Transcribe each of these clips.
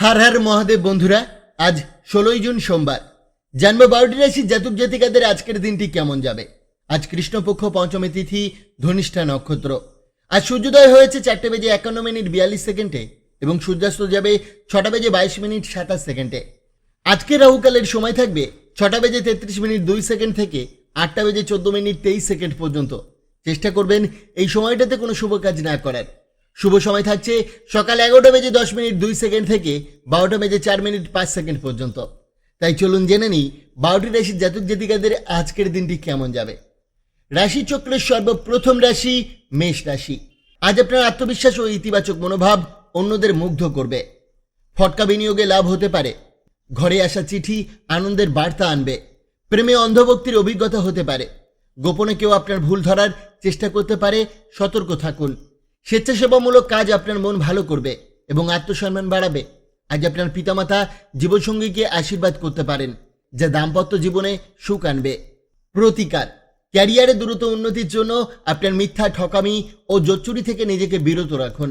हर हर महादेव बंधुरा आज 16 जून सोमवार जानबो 12टी राशिर जातक जातिकादेर आजकेर दिनटी केमन जाबे। आज कृष्णपक्ष पंचमी तिथि धनिष्ठा नक्षत्र। आज सूर्योदय होयेछे 4:51 एबं सूर्यास्त जाबे 6:22 सेकेंडे। आजके राहुकालेर समय थाकबे 6:33 থেকে 8:14 पर्यन्त। चेष्टा करबेन এই সময়টাতে কোনো শুভ কাজ না করার। शुभ समय থাকছে সকাল 11:10 থেকে 12:04 পর্যন্ত। তাই চলুন জেনে নিই 12টি রাশির জাতক জাতিকাদের আজকের দিনটি কেমন যাবে। রাশি চক্রের সর্বপ্রথম রাশি মেষ রাশি। আজ আপনার আত্মবিশ্বাস ও ইতিবাচক মনোভাব অন্যদের মুগ্ধ করবে। ফটকা বিনিয়োগে লাভ হতে পারে। ঘরে আসা চিঠি আনন্দের বার্তা আনবে। প্রেমে অন্ধভক্তির অভিজ্ঞতা হতে পারে। গোপনে কেউ আপনার ভুল ধরার চেষ্টা করতে পারে, সতর্ক থাকুন। স্বেচ্ছাসেবামূলক কাজ আপনার মন ভালো করবে এবং আত্মসম্মান বাড়াবে। আজ আপনার পিতামাতা জীবনসঙ্গীকে আশীর্বাদ করতে পারেন, যা দাম্পত্য জীবনে সুখ আনবে। প্রতিকার, ক্যারিয়ারে দ্রুত উন্নতির জন্য আপনার মিথ্যা, ঠকামি ও জোচ্চুরি থেকে নিজেকে বিরত রাখুন।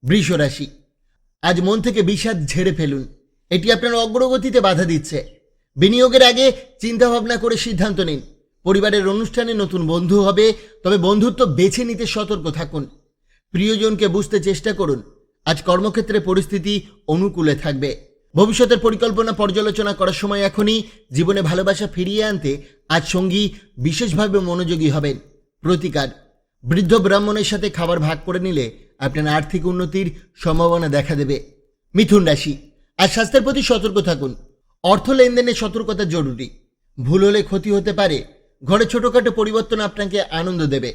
বৃষ রাশি, আজ মন থেকে বিষাদ ঝেড়ে ফেলুন। এটি আপনার অগ্রগতিতে বাধা দিচ্ছে। বিনিয়োগের আগে চিন্তাভাবনা করে সিদ্ধান্ত নিন। পরিবারের অনুষ্ঠানে নতুন বন্ধু হবে, তবে বন্ধুত্ব বেছে নিতে সতর্ক থাকুন। প্রিয়জনকে বুঝতে চেষ্টা করুন। আজ কর্মক্ষেত্রে পরিস্থিতি অনুকূলে থাকবে। ভবিষ্যতের পরিকল্পনা পর্যালোচনা করার সময় এখনই। জীবনে ভালোবাসা ফিরিয়ে আনতে আজ সঙ্গী বিশেষভাবে মনোযোগী হবেন। প্রতিকার, বৃদ্ধ ব্রাহ্মণের সাথে খাবার ভাগ করে নিলে আপনার আর্থিক উন্নতির সম্ভাবনা দেখা দেবে। মিথুন রাশি, আজ স্বাস্থ্যের প্রতি সতর্ক থাকুন। অর্থ লেনদেনে সতর্কতা জরুরি। ভুল হলে ক্ষতি হতে পারে। ঘরে ছোটখাটো পরিবর্তন আপনাকে আনন্দ দেবে।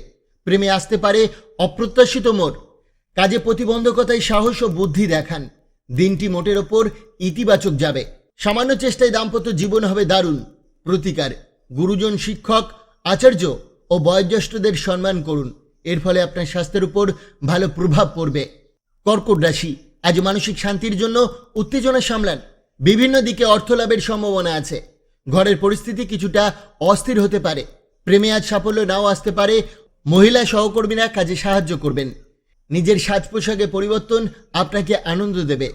প্রেমে আসতে পারে অপ্রত্যাশিত মোড়। কাজে প্রতিবন্ধকতায় সাহস ও বুদ্ধি দেখান। দিনটি মোটের ওপর ইতিবাচক যাবে। সামান্য চেষ্টায় দাম্পত্য জীবন হবে দারুণ। প্রতিকার, গুরুজন, শিক্ষক, আচার্য ও বয়োজ্যেষ্ঠদের সম্মান করুন। এর ফলে আপনার স্বাস্থ্যের উপর ভালো প্রভাব পড়বে। কর্কট রাশি, আজ মানসিক শান্তির জন্য উত্তেজনা সামলান। বিভিন্ন দিকে অর্থ লাভের সম্ভাবনা আছে। ঘরের পরিস্থিতি কিছুটা অস্থির হতে পারে। প্রেমে আজ সাফল্য নাও আসতে পারে। মহিলা সহকর্মীরা কাজে সাহায্য করবেন। নিজের সাজ পোশাকে পরিবর্তন আপনাকে আনন্দ দেবে।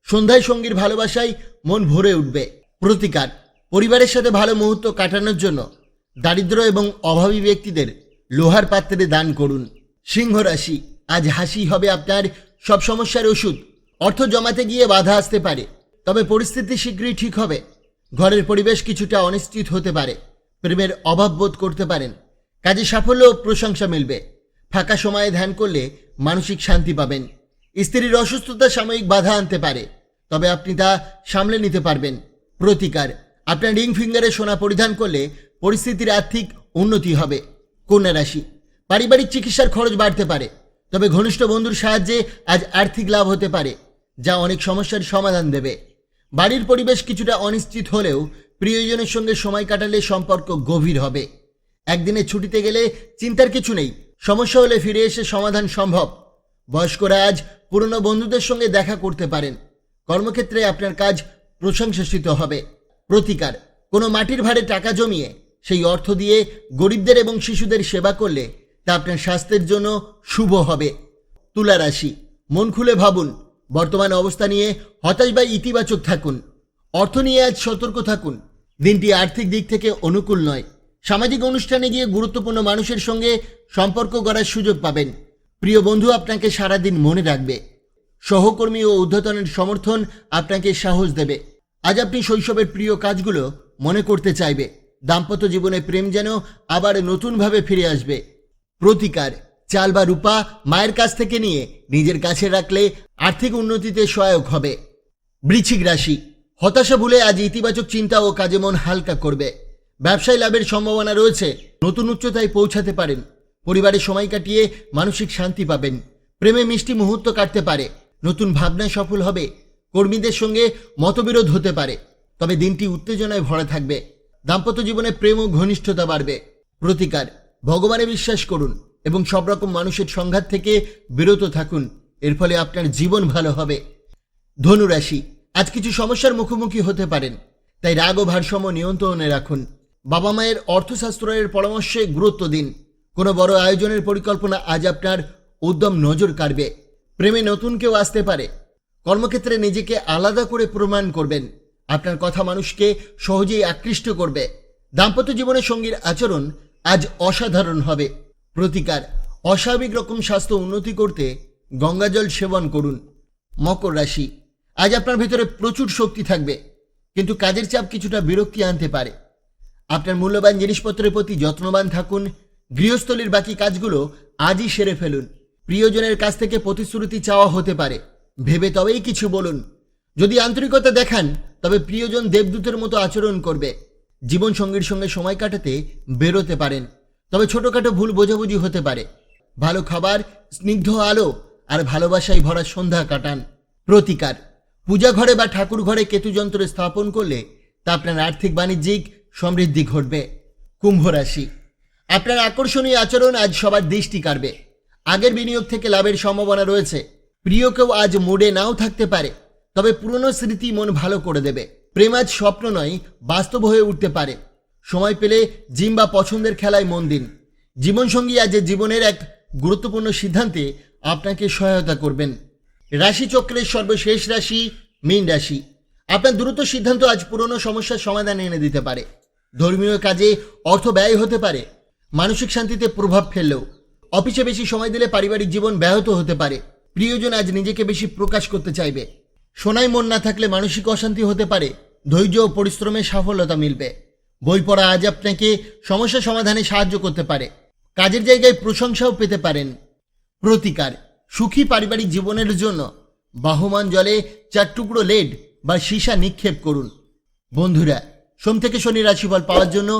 সন্ধ্যায় সঙ্গীর ভালোবাসায় মন ভরে উঠবে। প্রতিকার, পরিবারের সাথে ভালো মুহূর্ত কাটানোর জন্য দারিদ্র এবং অভাবী ব্যক্তিদের লোহার পাত্রে দান করুন। সিংহ রাশি, আজ হাসি হবে আপনার সব সমস্যার ওষুধ। অর্থ জমাতে গিয়ে বাধা আসতে পারে, তবে পরিস্থিতি শীঘ্রই ঠিক হবে। ঘরের পরিবেশ কিছুটা অনিশ্চিত হতে পারে। প্রেমের অভাব বোধ করতে পারেন। কাজে সাফল্য ও প্রশংসা মিলবে। ফাঁকা সময়ে ধ্যান করলে মানসিক শান্তি পাবেন। স্ত্রীর অসুস্থতা সাময়িক বাধা আনতে পারে, তবে আপনি তা সামলে নিতে পারবেন। প্রতিকার, আপনার রিং ফিঙ্গারে সোনা পরিধান করলে পরিস্থিতির আর্থিক উন্নতি হবে। কন্যা রাশি, পারিবারিক চিকিৎসার খরচ বাড়তে পারে, তবে ঘনিষ্ঠ বন্ধুর সাহায্যে আজ আর্থিক লাভ হতে পারে, যা অনেক সমস্যার সমাধান দেবে। বাড়ির পরিবেশ কিছুটা অনিশ্চিত হলেও প্রিয়জনের সঙ্গে সময় কাটালে সম্পর্ক গভীর হবে। একদিনে ছুটিতে গেলে চিন্তার কিছু নেই। সমস্যা হলে ফিরে এসে সমাধান সম্ভব। বয়স্করা আজ পুরনো বন্ধুদের সঙ্গে দেখা করতে পারেন। কর্মক্ষেত্রে আপনার কাজ প্রশংসিত হবে। প্রতিকার, কোনো মাটির ভাড়ে টাকা জমিয়ে সেই অর্থ দিয়ে গরিবদের এবং শিশুদের সেবা করলে তা আপনার স্বাস্থ্যের জন্য শুভ হবে। তুলা রাশি, মন খুলে ভাবুন। বর্তমান অবস্থা নিয়ে হতাশ বা ইতিবাচক থাকুন। অর্থ নিয়ে আজ সতর্ক থাকুন। দিনটি আর্থিক দিক থেকে অনুকূল নয়। সামাজিক অনুষ্ঠানে গিয়ে গুরুত্বপূর্ণ মানুষের সঙ্গে সম্পর্ক গড়ার সুযোগ পাবেন। প্রিয় বন্ধু আপনাকে সারাদিন মনে রাখবে। সহকর্মী ও ঊর্ধ্বতনের সমর্থন আপনাকে সাহস দেবে। আজ আপনি শৈশবের প্রিয় কাজগুলো মনে করতে চাইবে। দাম্পত্য জীবনে প্রেম যেন আবার নতুনভাবে ফিরে আসবে। প্রতিকার, চাল বা রূপা মায়ের কাছ থেকে নিয়ে নিজের কাছে রাখলে আর্থিক উন্নতিতে সহায়ক হবে। বৃশ্চিক রাশি, হতাশা ভুলে আজ ইতিবাচক চিন্তা ও কাজে মন হালকা করবে। ব্যবসায় লাভের সম্ভাবনা রয়েছে। নতুন উচ্চতায় পৌঁছাতে পারেন। পরিবারে সময় কাটিয়ে মানসিক শান্তি পাবেন। প্রেমে মিষ্টি মুহূর্ত কাটতে পারে। নতুন ভাবনায় সফল হবে। কর্মীদের সঙ্গে মতবিরোধ হতে পারে, তবে দিনটি উত্তেজনায় ভরা থাকবে। দাম্পত্য জীবনে প্রেম ও ঘনিষ্ঠতা বাড়বে। প্রতিকার, ভগবানে বিশ্বাস করুন এবং সব রকম মানুষের সংঘাত থেকে বিরত থাকুন। এর ফলে আপনার জীবন ভালো হবে। ধনু রাশি, আজ কিছু সমস্যার মুখোমুখি হতে পারেন, তাই রাগ ও ভারসাম্য নিয়ন্ত্রণে রাখুন। বাবা মায়ের অর্থশাস্ত্রের পরামর্শে গুরুত্ব দিন। কোনো বড় আয়োজনের পরিকল্পনা আজ আপনার উদ্যম নজর কাড়বে। প্রেমে নতুন কেউ আসতে পারে। কর্মক্ষেত্রে নিজেকে আলাদা করে প্রমাণ করবেন। আপনার কথা মানুষকে সহজেই আকৃষ্ট করবে। দাম্পত্য জীবনে সঙ্গীর আচরণ আজ অসাধারণ হবে। প্রতিকার, অস্বাভাবিক রকম স্বাস্থ্য উন্নতি করতে গঙ্গাজল সেবন করুন। মকর রাশি, আজ আপনার ভেতরে প্রচুর শক্তি থাকবে, কিন্তু কাজের চাপ কিছুটা বিরক্তি আনতে পারে। আপনার মূল্যবান জিনিসপত্রের প্রতি যত্নবান থাকুন। গৃহস্থলীর বাকি কাজগুলো আজই সেরে ফেলুন। প্রিয়জনের কাছ থেকে প্রতিশ্রুতি চাওয়া হতে পারে, ভেবে তবেই কিছু বলুন। যদি আন্তরিকতা দেখান তবে প্রিয়জন দেবদূতের মতো আচরণ করবে। জীবনসঙ্গীর সঙ্গে সময় কাটাতে বেরোতে পারেন, তবে ছোটখাটো ভুল বোঝাবুঝি হতে পারে। ভালো খাবার, স্নিগ্ধ আলো আর ভালোবাসায় ভরা সন্ধ্যা কাটান। প্রতিকার, পূজা ঘরে বা ঠাকুর ঘরে কেতুযন্ত্র স্থাপন করলে তা আপনার আর্থিক বাণিজ্যিক সমৃদ্ধি ঘটবে। কুম্ভ রাশি, আপনার আকর্ষণীয় আচরণ আজ সবার দৃষ্টি কাড়বে। আগের বিনিয়োগ থেকে লাভের সম্ভাবনা রয়েছে। প্রিয় কেউ আজ মুডে নাও থাকতে পারে, তবে পুরনো স্মৃতি মন ভালো করে দেবে। প্রেম আজ স্বপ্ন নয়, বাস্তব হয়ে উঠতে পারে। সময় পেলে জিম বা পছন্দের খেলায় মন দিন। জীবনসঙ্গী আজ জীবনের এক গুরুত্বপূর্ণ সিদ্ধান্তে আপনাকে সহায়তা করবেন। রাশিচক্রের সর্বশেষ রাশি মীন রাশি। আপনার দ্রুত সিদ্ধান্ত আজ পুরনো সমস্যার সমাধান এনে দিতে পারে। ধর্মীয় কাজে অর্থ ব্যয় হতে পারে, মানসিক শান্তিতে প্রভাব ফেললেও। অফিসে বেশি সময় দিলে পারিবারিক জীবন ব্যাহত হতে পারে। প্রিয়জন আজ নিজেকে বেশি প্রকাশ করতে চাইবে। শোনায় মন না থাকলে মানসিক অশান্তি হতে পারে। ধৈর্য ও পরিশ্রমে সাফল্যতা মিলবে। বই পড়া আজ আপনাকে সমস্যা সমাধানে সাহায্য করতে পারে। কাজের জায়গায় প্রশংসাও পেতে পারেন। প্রতিকার, সুখী পারিবারিক জীবনের জন্য বাহমান জলে 4 টুকরো লেড বা সীসা নিক্ষেপ করুন। বন্ধুরা, সোম থেকে শনি রাশিফল পাওয়ার জন্য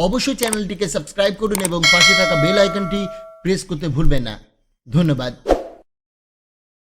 অবশ্যই চ্যানেলটিকে সাবস্ক্রাইব করুন এবং পাশে থাকা বেল আইকনটি প্রেস করতে ভুলবেন না। ধন্যবাদ।